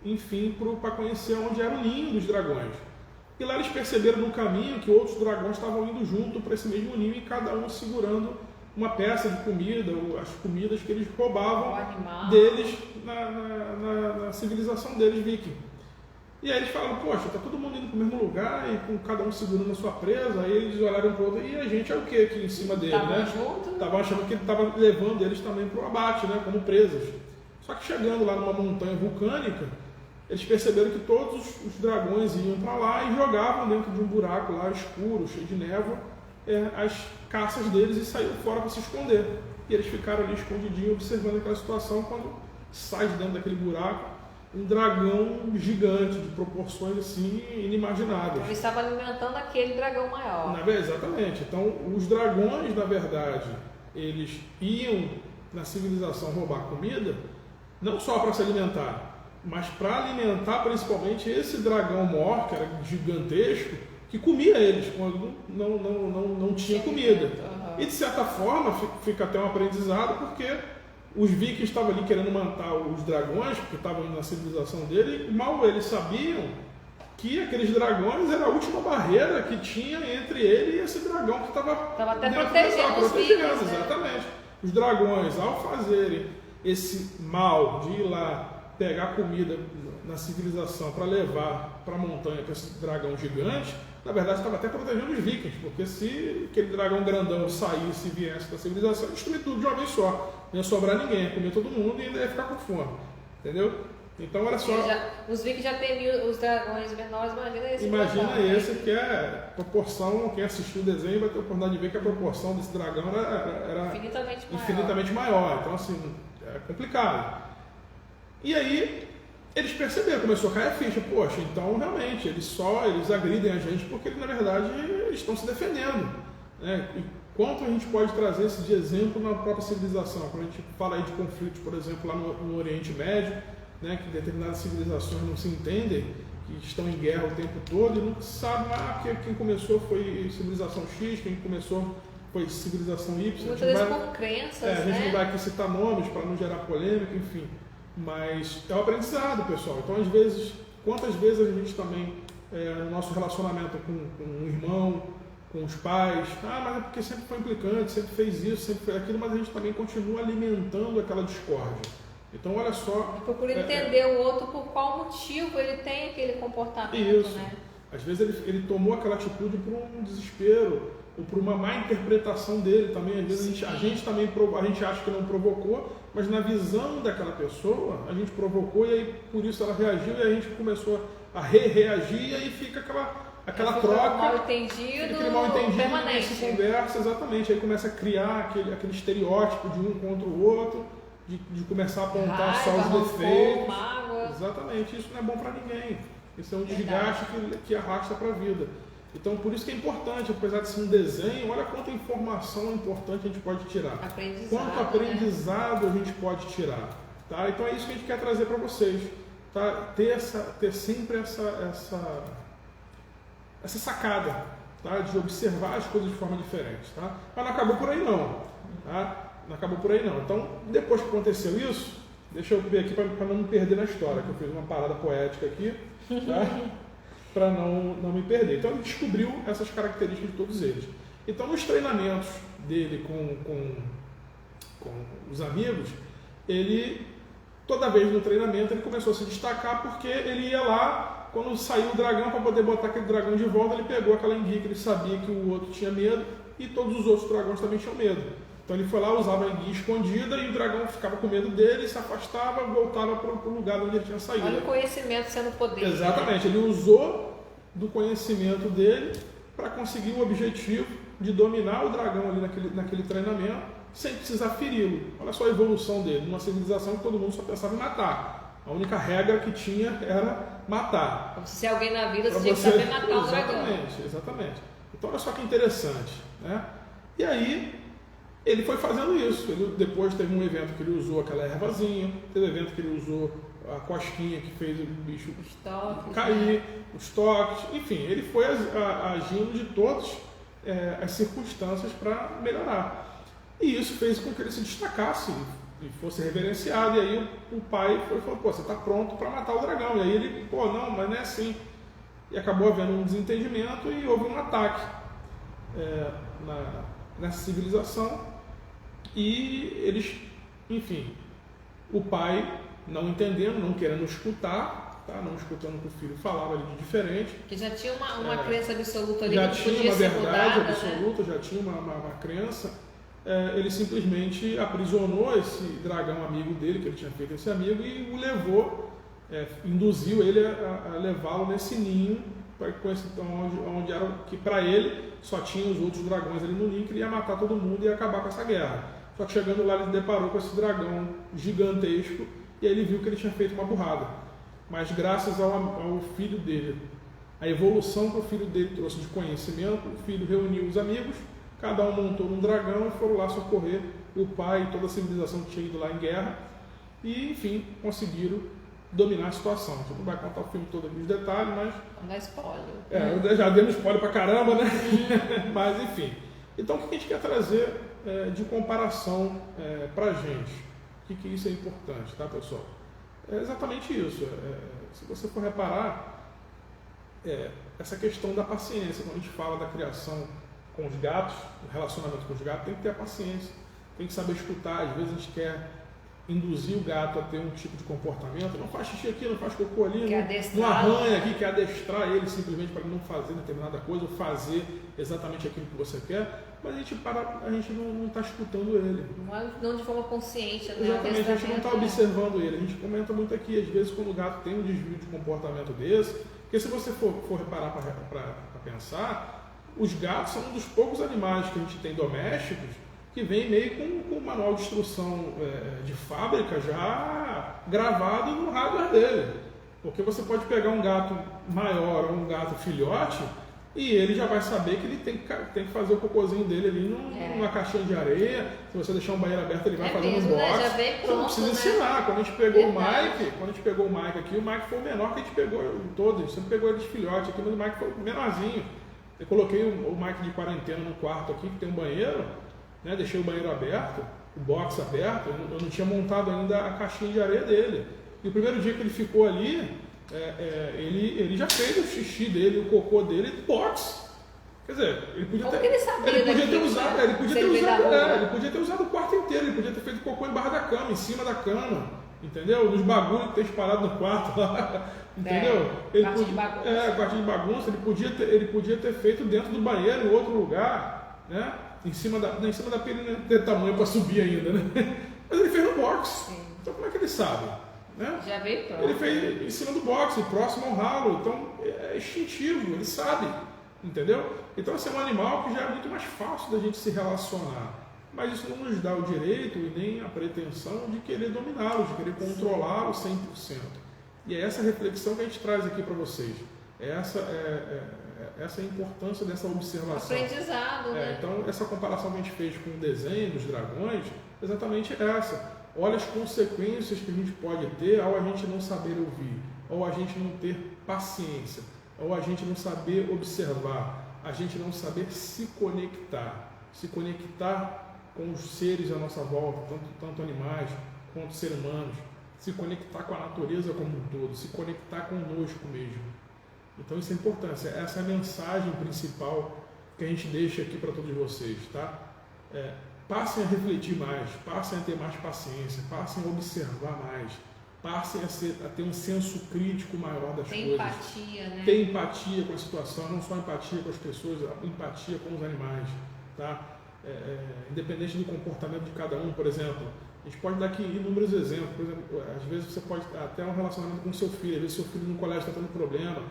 enfim, para conhecer onde era o ninho dos dragões. E lá eles perceberam no caminho que outros dragões estavam indo junto para esse mesmo ninho e cada um segurando uma peça de comida, ou as comidas que eles roubavam deles na civilização deles, viking. E aí eles falaram, poxa, tá todo mundo indo para o mesmo lugar e com cada um segurando a sua presa. Aí eles olharam para o outro, e a gente é o que aqui em cima dele, né? Estavam achando que ele estava levando eles também para o abate, né? Como presas. Só que chegando lá numa montanha vulcânica, eles perceberam que todos os dragões iam para lá e jogavam dentro de um buraco lá escuro, cheio de névoa, as caças deles e saíram fora para se esconder. E eles ficaram ali escondidinhos observando aquela situação, quando sai de dentro daquele buraco um dragão gigante, de proporções assim inimagináveis. Ele estava alimentando aquele dragão maior. Exatamente. Então, os dragões, na verdade, eles iam na civilização roubar comida, não só para se alimentar, mas para alimentar principalmente esse dragão maior, que era gigantesco, que comia eles quando não tinha comida. Uhum. E de certa forma fica até um aprendizado, porque os vikings estavam ali querendo matar os dragões, porque estavam indo na civilização dele, e mal eles sabiam que aqueles dragões era a última barreira que tinha entre ele e esse dragão que estava até protegendo os vikings, né? Exatamente. Os dragões, ao fazerem esse mal de ir lá pegar comida na civilização para levar para a montanha para esse dragão gigante, na verdade estava até protegendo os vikings, porque se aquele dragão grandão saísse e viesse da civilização, ia destruir tudo de uma vez só. Não ia sobrar ninguém, ia comer todo mundo e ainda ia ficar com fome. Entendeu? Então, olha só. Os vikings já temiam os dragões menores, imagina esse. Imagina esse, que é proporção. Quem assistiu o desenho vai ter a oportunidade de ver que a proporção desse dragão era infinitamente maior. Então, assim, é complicado. E aí, eles perceberam, começou a cair a ficha. Poxa, então realmente, eles agridem a gente porque, na verdade, eles estão se defendendo. Né? E quanto a gente pode trazer isso de exemplo na própria civilização? Quando a gente fala aí de conflitos, por exemplo, lá no Oriente Médio, né, que determinadas civilizações não se entendem, que estão em guerra o tempo todo e não sabem que quem começou foi civilização X, quem começou foi civilização Y. Muitas vezes por crenças, a gente não vai aqui citar nomes para não gerar polêmica, enfim. Mas é um aprendizado, pessoal. Então, às vezes, quantas vezes a gente também, no nosso relacionamento com um irmão, com os pais, mas é porque sempre foi implicante, sempre fez isso, sempre fez aquilo, mas a gente também continua alimentando aquela discórdia. Então, olha só. Procura entender o outro por qual motivo ele tem aquele comportamento. Isso. Né? Às vezes ele tomou aquela atitude por um desespero ou por uma má interpretação dele também. Às vezes a gente também a gente acha que não provocou, mas na visão daquela pessoa a gente provocou e aí por isso ela reagiu e a gente começou a reagir e aí fica aquela troca. Aquele mal entendido permanente. Se conversa, exatamente. Aí começa a criar aquele estereótipo de um contra o outro. De começar a apontar só os defeitos. Exatamente, isso não é bom para ninguém. Isso é um desgaste que arrasta para a vida. Então, por isso que é importante, apesar de ser um desenho, olha quanta informação importante a gente pode tirar. Quanto aprendizado a gente pode tirar. Tá? Então, é isso que a gente quer trazer para vocês. Tá? Ter sempre essa sacada, tá? De observar as coisas de forma diferente. Tá? Mas não acabou por aí não. Tá? Não acabou por aí não. Então, depois que aconteceu isso, deixa eu ver aqui para não me perder na história, que eu fiz uma parada poética aqui, tá? Para não me perder. Então, ele descobriu essas características de todos eles. Então, nos treinamentos dele com os amigos, toda vez no treinamento, ele começou a se destacar porque ele ia lá quando saiu o dragão, para poder botar aquele dragão de volta, ele pegou aquela enguia que ele sabia que o outro tinha medo e todos os outros dragões também tinham medo. Então ele foi lá, usava a enguia escondida e o dragão ficava com medo dele, se afastava, voltava para o lugar onde ele tinha saído. Olha o conhecimento sendo poder. Exatamente, ele usou do conhecimento dele para conseguir o objetivo de dominar o dragão ali naquele treinamento sem precisar feri-lo. Olha só a evolução dele, numa civilização que todo mundo só pensava em matar. A única regra que tinha era matar. Como se alguém na vida você tinha que saber matar o dragão. Exatamente. Então olha só que interessante, né? E aí ele foi fazendo isso. Ele, depois teve um evento que ele usou aquela ervazinha, teve um evento que ele usou a cosquinha que fez o bicho cair, os toques, enfim, ele foi agindo de todas as circunstâncias para melhorar. E isso fez com que ele se destacasse e fosse reverenciado. E aí o pai falou, pô, você está pronto para matar o dragão. E aí ele, pô, não, mas não é assim. E acabou havendo um desentendimento e houve um ataque nessa civilização. E eles, enfim, o pai não entendendo, não querendo escutar, tá? Não escutando o que o filho falava ali de diferente. Que já tinha uma crença absoluta ali, já que tinha podia uma ser verdade mudada, absoluta, né? Já tinha uma crença. Ele simplesmente aprisionou esse dragão amigo dele, que ele tinha feito esse amigo, e o levou, induziu ele a levá-lo nesse ninho, onde era que para ele só tinha os outros dragões ali no ninho, que ele ia matar todo mundo e ia acabar com essa guerra. Só que chegando lá ele se deparou com esse dragão gigantesco e aí ele viu que ele tinha feito uma burrada. Mas graças ao filho dele, a evolução que o filho dele trouxe de conhecimento, o filho reuniu os amigos, cada um montou num dragão e foram lá socorrer o pai e toda a civilização que tinha ido lá em guerra e, enfim, conseguiram dominar a situação. A gente não vai contar o filme todo aqui, os detalhes, mas... Não dá spoiler. Já demos spoiler pra caramba, né? Mas, enfim. Então, o que a gente quer trazer de comparação pra gente? O que isso é importante, tá, pessoal? É exatamente isso. Se você for reparar, essa questão da paciência, quando a gente fala da criação com os gatos, o relacionamento com os gatos, tem que ter a paciência, tem que saber escutar. Às vezes a gente quer induzir o gato a ter um tipo de comportamento, não faz xixi aqui, não faz cocô ali, não arranha aqui, quer adestrar ele simplesmente para ele não fazer determinada coisa ou fazer exatamente aquilo que você quer, mas a gente não está escutando ele. Não de forma consciente, né? Exatamente, a gente não está observando ele. A gente comenta muito aqui, às vezes, quando o gato tem um desvio de comportamento desse, porque se você for reparar para pensar, os gatos são um dos poucos animais que a gente tem domésticos que vem meio com o manual de instrução de fábrica já gravado no hardware dele. Porque você pode pegar um gato maior ou um gato filhote e ele já vai saber que ele tem que fazer o cocôzinho dele ali numa caixinha de areia. Se você deixar um banheiro aberto, ele vai fazer um box. Né? Já vem pronto, você não precisa ensinar. Quando a gente pegou o Mike aqui, o Mike foi o menor que a gente pegou todos. A gente sempre pegou ele de filhote aqui, mas o Mike foi o menorzinho. Eu coloquei o Mike de quarentena no quarto aqui, que tem um banheiro. Deixei o banheiro aberto, o box aberto, eu não tinha montado ainda a caixinha de areia dele. E o primeiro dia que ele ficou ali, ele já fez o xixi dele, o cocô dele no box. Quer dizer, ele podia ter usado o quarto inteiro, ele podia ter feito cocô embaixo da cama, em cima da cama, entendeu? Nos bagulhos que tem espalhado no quarto lá, entendeu? Quartinho de bagunça, ele podia ter feito dentro do banheiro, em outro lugar, né? Em cima da pele não tem tamanho para subir ainda, né? Mas ele fez no box. Sim. Então como é que ele sabe? Né? Já veio pronto. Ele fez em cima do box, próximo ao ralo. Então é instintivo, ele sabe. Entendeu? Então esse é um animal que já é muito mais fácil da gente se relacionar. Mas isso não nos dá o direito e nem a pretensão de querer dominá-lo, de querer controlá-lo 100%. E é essa reflexão que a gente traz aqui para vocês. Essa é a importância dessa observação. Aprendizado, né? Então, essa comparação que a gente fez com o desenho dos dragões, exatamente essa. Olha as consequências que a gente pode ter ao a gente não saber ouvir, ou a gente não ter paciência, ou a gente não saber observar, a gente não saber se conectar com os seres à nossa volta, tanto animais quanto seres humanos, se conectar com a natureza como um todo, se conectar conosco mesmo. Então isso é importante, essa é a mensagem principal que a gente deixa aqui para todos vocês, tá? Passem a refletir mais, passem a ter mais paciência, passem a observar mais, passem a ter um senso crítico maior das Tem coisas. empatia, né? Tem empatia com a situação, não só empatia com as pessoas, empatia com os animais, tá? Independente do comportamento de cada um, por exemplo, a gente pode dar aqui inúmeros exemplos. Por exemplo, às vezes você pode até um relacionamento com seu filho, às vezes seu filho no colégio está tendo problema,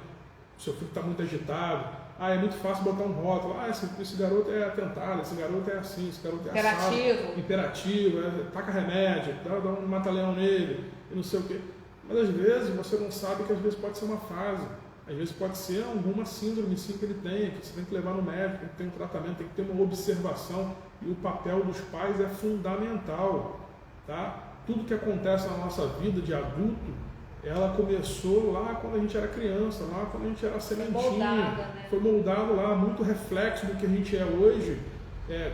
seu filho está muito agitado, é muito fácil botar um rótulo, esse garoto é atentado, esse garoto é assim, esse garoto é assado, imperativo, taca remédio, dá um mata-leão nele, e não sei o quê. Mas às vezes você não sabe que às vezes pode ser uma fase, às vezes pode ser alguma síndrome sim que ele tem, que você tem que levar no médico, tem que ter um tratamento, tem que ter uma observação, e o papel dos pais é fundamental, tá? Tudo que acontece na nossa vida de adulto, ela começou lá quando a gente era criança, lá quando a gente era sementinha, foi moldado lá, muito reflexo do que a gente é hoje,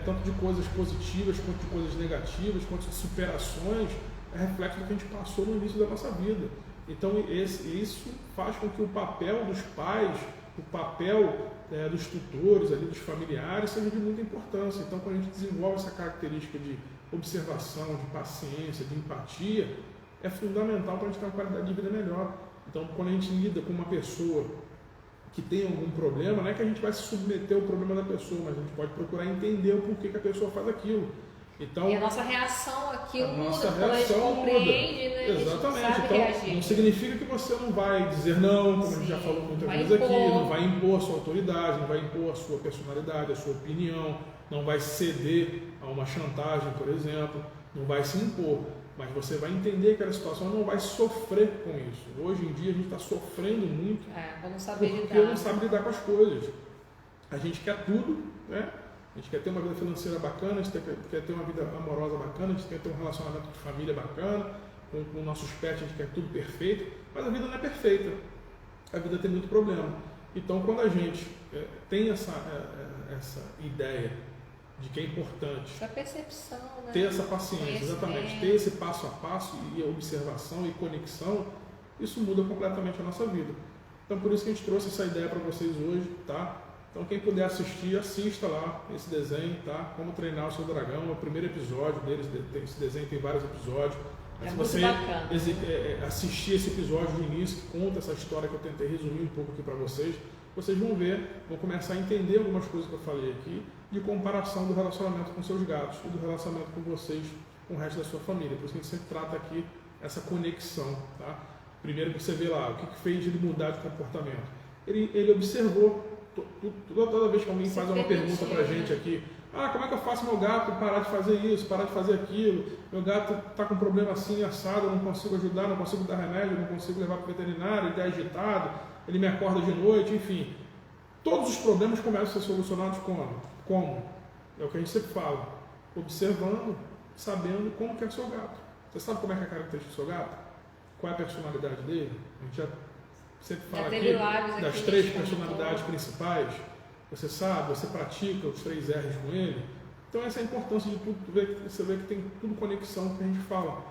tanto de coisas positivas, quanto de coisas negativas, quanto de superações, é reflexo do que a gente passou no início da nossa vida. Então isso faz com que o papel dos pais, o papel dos tutores, ali, dos familiares, seja de muita importância. Então quando a gente desenvolve essa característica de observação, de paciência, de empatia, é fundamental para a gente ter uma qualidade de vida melhor. Então, quando a gente lida com uma pessoa que tem algum problema, não é que a gente vai se submeter ao problema da pessoa, mas a gente pode procurar entender o porquê que a pessoa faz aquilo. Então, e a nossa reação àquilo muda, nossa quando a gente compreende, né? Exatamente. A gente sabe reagir. Não significa que você não vai dizer não, como a gente já falou muitas vezes aqui, não vai impor a sua autoridade, não vai impor a sua personalidade, a sua opinião, não vai ceder a uma chantagem, por exemplo, não vai se impor. Mas você vai entender aquela situação, não vai sofrer com isso. Hoje em dia a gente está sofrendo muito porque não sabe lidar com as coisas. A gente quer tudo, né? A gente quer ter uma vida financeira bacana, a gente quer ter uma vida amorosa bacana, a gente quer ter um relacionamento de família bacana, com nossos pets a gente quer tudo perfeito, mas a vida não é perfeita. A vida tem muito problema. Então quando a gente tem essa ideia de que é importante essa percepção, né? Ter essa paciência, exatamente, ter esse passo a passo e observação e conexão, isso muda completamente a nossa vida. Então por isso que a gente trouxe essa ideia para vocês hoje, tá? Então quem puder assistir, assista lá esse desenho, tá? Como Treinar o Seu Dragão, é o primeiro episódio deles, esse desenho tem vários episódios. Mas se você assistir esse episódio do início, que conta essa história que eu tentei resumir um pouco aqui para vocês vão ver, vão começar a entender algumas coisas que eu falei aqui, de comparação do relacionamento com seus gatos e do relacionamento com vocês, com o resto da sua família. Por isso que a gente sempre trata aqui essa conexão, tá? Primeiro que você vê lá, o que fez ele mudar de comportamento. Ele observou, toda vez que alguém faz uma pergunta pra gente aqui, como é que eu faço meu gato parar de fazer isso, parar de fazer aquilo, meu gato está com um problema assim, assado, eu não consigo ajudar, não consigo dar remédio, não consigo levar para o veterinário, ele está agitado, ele me acorda de noite, enfim. Todos os problemas começam a ser solucionados como? É o que a gente sempre fala, observando, sabendo como que é o seu gato. Você sabe como é que é a característica do seu gato? Qual é a personalidade dele? A gente já sempre fala aqui das 3 personalidades principais. Você sabe, você pratica os 3 R's com ele. Então essa é a importância de tudo, você vê que tem tudo conexão que a gente fala.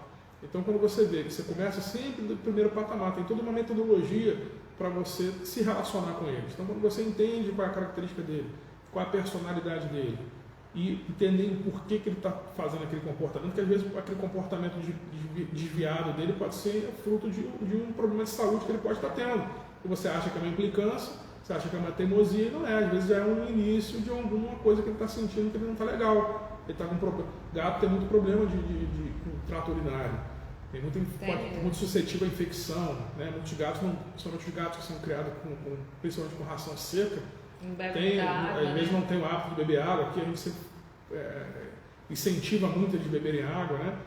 Então quando você vê que você começa sempre do primeiro patamar, tem toda uma metodologia para você se relacionar com eles. Então quando você entende qual é a característica dele, qual é a personalidade dele, e entender por que ele está fazendo aquele comportamento, porque às vezes aquele comportamento desviado dele pode ser fruto de um problema de saúde que ele pode estar tendo. E você acha que é uma implicância, você acha que é uma teimosia, e não é. Às vezes já é um início de alguma coisa que ele está sentindo que ele não está legal. Ele está com problema. Gato tem muito problema com trato urinário. Muito suscetível à infecção. Né? Muitos gatos, principalmente os gatos que são criados principalmente com ração seca, às vezes não tem o hábito de beber água. Aqui a gente sempre incentiva muito eles beberem água, né?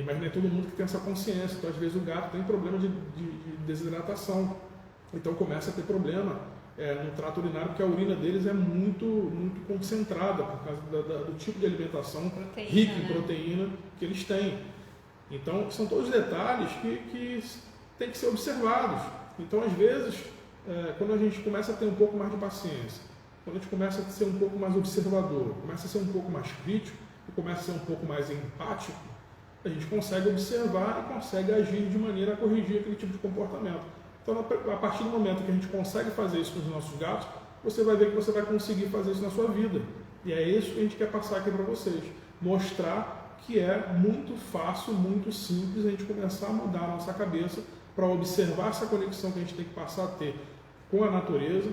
Mas não é todo mundo que tem essa consciência. Então às vezes o gato tem problema de desidratação. Então começa a ter problema no trato urinário, porque a urina deles é muito, muito concentrada por causa do tipo de alimentação rica em proteína que eles têm. Então são todos detalhes que têm que ser observados. Então às vezes, quando a gente começa a ter um pouco mais de paciência, quando a gente começa a ser um pouco mais observador, começa a ser um pouco mais crítico e começa a ser um pouco mais empático, a gente consegue observar e consegue agir de maneira a corrigir aquele tipo de comportamento. Então, a partir do momento que a gente consegue fazer isso com os nossos gatos, você vai ver que você vai conseguir fazer isso na sua vida. E é isso que a gente quer passar aqui para vocês. Mostrar que é muito fácil, muito simples a gente começar a mudar a nossa cabeça para observar essa conexão que a gente tem que passar a ter com a natureza,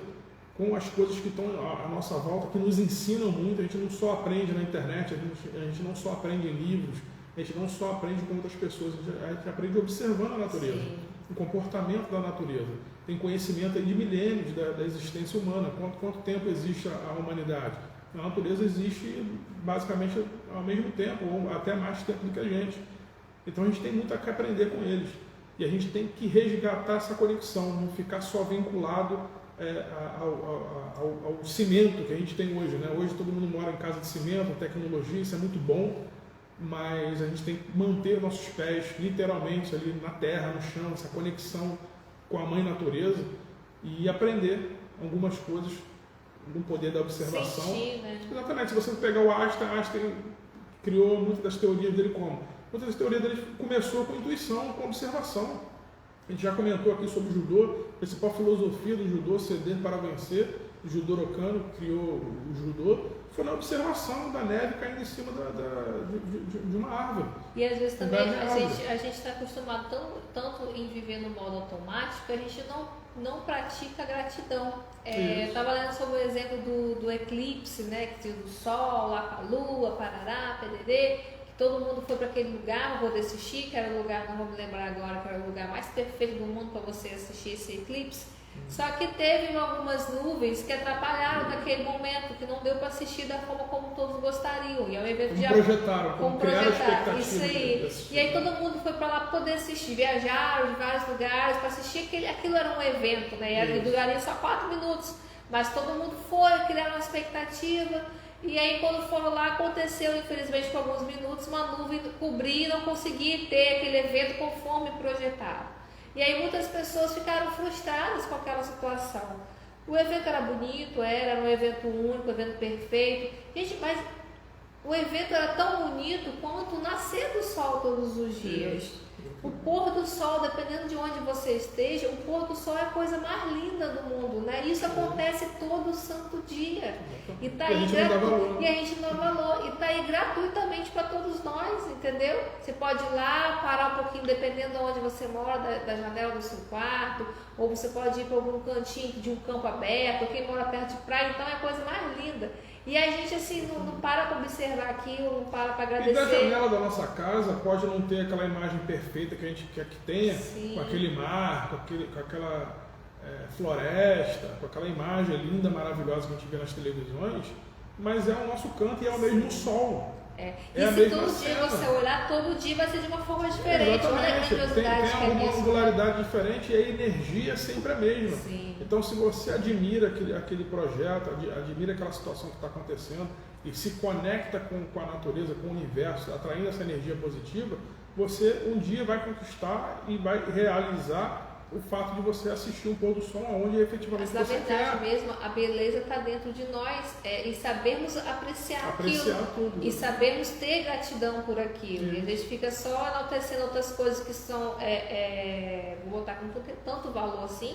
com as coisas que estão à nossa volta, que nos ensinam muito. A gente não só aprende na internet, a gente não só aprende em livros, a gente não só aprende com outras pessoas, a gente aprende observando a natureza, Sim. o comportamento da natureza. Tem conhecimento aí de milênios da existência humana, quanto tempo existe a humanidade. A natureza existe basicamente ao mesmo tempo, ou até mais tempo do que a gente. Então a gente tem muito a que aprender com eles. E a gente tem que resgatar essa conexão, não ficar só vinculado ao cimento que a gente tem hoje, né? Hoje todo mundo mora em casa de cimento, tecnologia, isso é muito bom, mas a gente tem que manter nossos pés literalmente ali na terra, no chão, essa conexão com a mãe natureza e aprender algumas coisas no poder da observação. Sentir, né? Exatamente, se você pegar o Einstein criou muitas das teorias dele como? Muitas das teorias dele começou com intuição, com observação. A gente já comentou aqui sobre o judô, a principal filosofia do judô, ceder para vencer. O Judoro Kano criou o judô, foi na observação da neve caindo em cima de uma árvore. E às vezes também a gente está acostumado tanto em viver no modo automático que a gente não pratica a gratidão. Eu estava lendo sobre o exemplo do eclipse, né, que tinha o sol, lá com a lua, parará, pererê, que todo mundo foi para aquele lugar para poder assistir, que era o lugar, não vou me lembrar agora, que era o lugar mais perfeito do mundo para você assistir esse eclipse. Só que teve algumas nuvens que atrapalharam naquele momento, que não deu para assistir da forma como todos gostariam. E é um evento como criaram expectativa. Isso aí. E aí todo mundo foi para lá para poder assistir, viajaram de vários lugares para assistir. Aquilo era um evento, né? E duraria só 4 minutos. Mas todo mundo foi, criaram uma expectativa. E aí quando foram lá, aconteceu, infelizmente, por alguns minutos, uma nuvem cobrir e não conseguir ter aquele evento conforme projetado. E aí muitas pessoas ficaram frustradas com aquela situação. O evento era bonito, era um evento único, um evento perfeito. Gente, mas o evento era tão bonito quanto o nascer do sol todos os dias. O pôr do sol, dependendo de onde você esteja, o pôr do sol é a coisa mais linda do mundo, né? Isso acontece todo santo dia. E tá aí e a gente não dá valor. E tá aí gratuitamente para todos nós, entendeu? Você pode ir lá, parar um pouquinho, dependendo de onde você mora, da janela do seu quarto, ou você pode ir para algum cantinho de um campo aberto, ou quem mora perto de praia, então é a coisa mais linda. E a gente assim não para observar aquilo, não para agradecer. E da janela da nossa casa pode não ter aquela imagem perfeita que a gente quer que tenha, Sim. com aquele mar, com aquela floresta, com aquela imagem linda, maravilhosa que a gente vê nas televisões, mas é o nosso canto e é o mesmo sol. E se todo dia você olhar, todo dia vai ser de uma forma diferente. Olha a grandiosidade tem alguma angularidade diferente e a energia é sempre a mesma. Sim. Então, se você admira aquele projeto, admira aquela situação que está acontecendo e se conecta com a natureza, com o universo, atraindo essa energia positiva, você um dia vai conquistar e vai realizar o fato de você assistir um pôr do sol onde efetivamente você quer. Mas, na verdade mesmo, a beleza está dentro de nós e sabermos apreciar aquilo. Tudo. E sabermos ter gratidão por aquilo. E a gente fica só enaltecendo outras coisas que são, vou botar com tanto valor assim,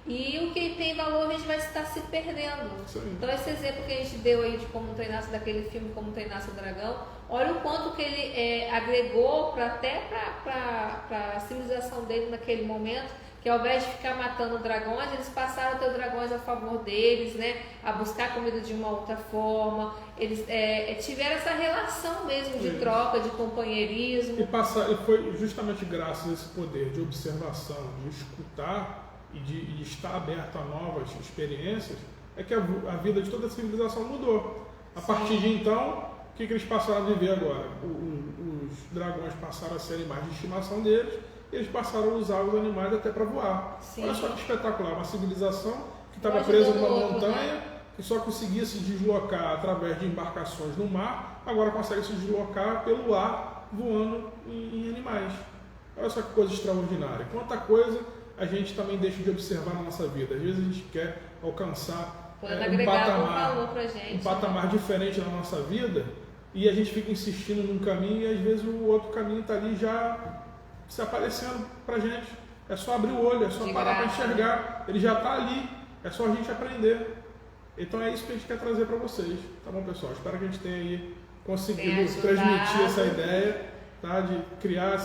e o que tem valor a gente vai estar se perdendo. Então esse exemplo que a gente deu aí de como treinasse daquele filme, como treinasse o dragão, olha o quanto que ele agregou até para a civilização dele naquele momento, que ao invés de ficar matando dragões, eles passaram a ter dragões a favor deles, né? A buscar comida de uma outra forma. Eles tiveram essa relação mesmo de troca, de companheirismo. E foi justamente graças a esse poder de observação, de escutar e de estar aberto a novas experiências, é que a vida de toda a civilização mudou. A partir de então, o que eles passaram a viver agora? Os dragões passaram a ser animais de estimação deles, e eles passaram a usar os animais até para voar. Sim. Olha só que espetacular, uma civilização que estava presa numa montanha, né? que só conseguia se deslocar através de embarcações no mar, agora consegue se deslocar pelo ar, voando em animais. Olha só que coisa extraordinária. Quanta coisa a gente também deixa de observar na nossa vida. Às vezes a gente quer alcançar um patamar diferente na nossa vida e a gente fica insistindo num caminho e às vezes o outro caminho está ali já se aparecendo pra gente. É só abrir o olho, é só parar para enxergar. Ele já está ali, é só a gente aprender. Então é isso que a gente quer trazer para vocês. Tá bom, pessoal? Espero que a gente tenha aí conseguido transmitir essa ideia, tá? De criar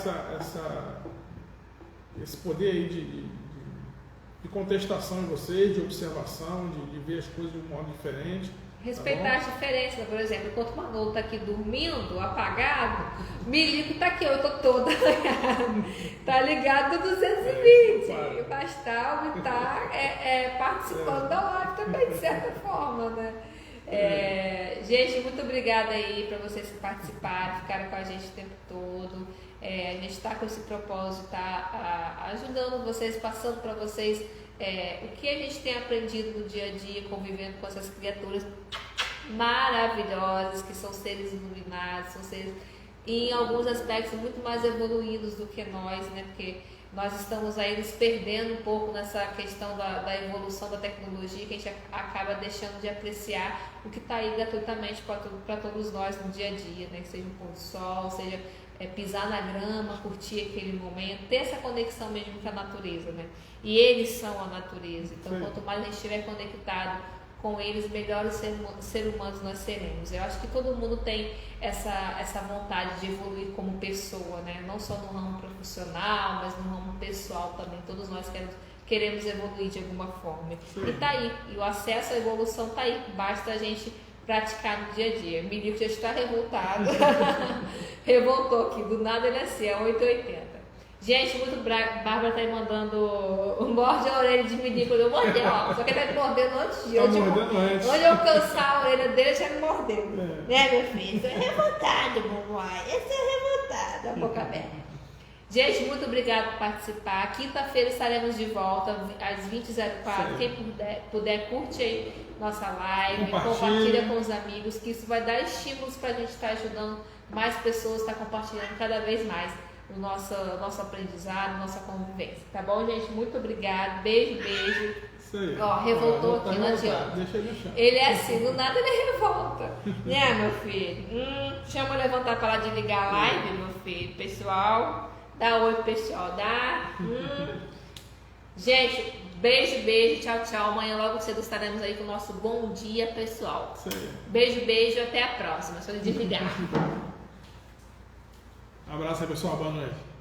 esse poder aí de contestação em vocês, de observação, de ver as coisas de um modo diferente. Respeitar as diferenças, por exemplo, enquanto o Manolo está aqui dormindo, apagado, Milico está aqui, eu estou toda tá ligado no 220, o Bastal está participando da live também, de certa forma, né? Gente, muito obrigada aí para vocês que participaram, ficaram com a gente o tempo todo. A gente está com esse propósito, tá ajudando vocês, passando para vocês o que a gente tem aprendido no dia a dia, convivendo com essas criaturas maravilhosas, que são seres iluminados, são seres em alguns aspectos muito mais evoluídos do que nós, né? Porque nós estamos aí nos perdendo um pouco nessa questão da evolução da tecnologia, que a gente acaba deixando de apreciar o que está aí gratuitamente para todos nós no dia a dia, né? Seja um pôr do sol, seja pisar na grama, curtir aquele momento, ter essa conexão mesmo com a natureza, né? E eles são a natureza, então quanto mais a gente estiver conectado com eles, melhores seres humanos nós seremos. Eu acho que todo mundo tem essa vontade de evoluir como pessoa, né? Não só no ramo profissional, mas no ramo pessoal também. Todos nós queremos evoluir de alguma forma. Sim. E tá aí, e o acesso à evolução tá aí, basta a gente praticar no dia a dia. Milico já está revoltado. Revoltou aqui, do nada ele é assim, é 880. Gente, muito Bárbara tá aí mandando morde a orelha de Milico, eu mordei, ó. Só que ele tá me mordendo antes de hoje. Onde eu cansar a orelha dele, já me mordeu. Né, meu filho? Você é revoltado, mamãe. Esse é revoltado, a boca aberta. Gente, muito obrigada por participar. Quinta-feira estaremos de volta às 20h04. Quem puder, curte aí nossa live, compartilha com os amigos, que isso vai dar estímulos para a gente estar ajudando mais pessoas, estar compartilhando cada vez mais o nosso aprendizado, nossa convivência. Tá bom, gente? Muito obrigada. Beijo, beijo. Isso aí. Ó, revoltou aqui, não adianta. Deixa ele no chão. Ele é assim, do nada ele revolta. Né, meu filho? Chama eu levantar para lá de ligar a live, meu filho. Pessoal, dá oi pro pessoal, dá. Gente, beijo, tchau, tchau. Amanhã logo cedo estaremos aí com o nosso bom dia, pessoal. Sim. Beijo, até a próxima. Só de desligar. Abraço aí, pessoal. Boa noite.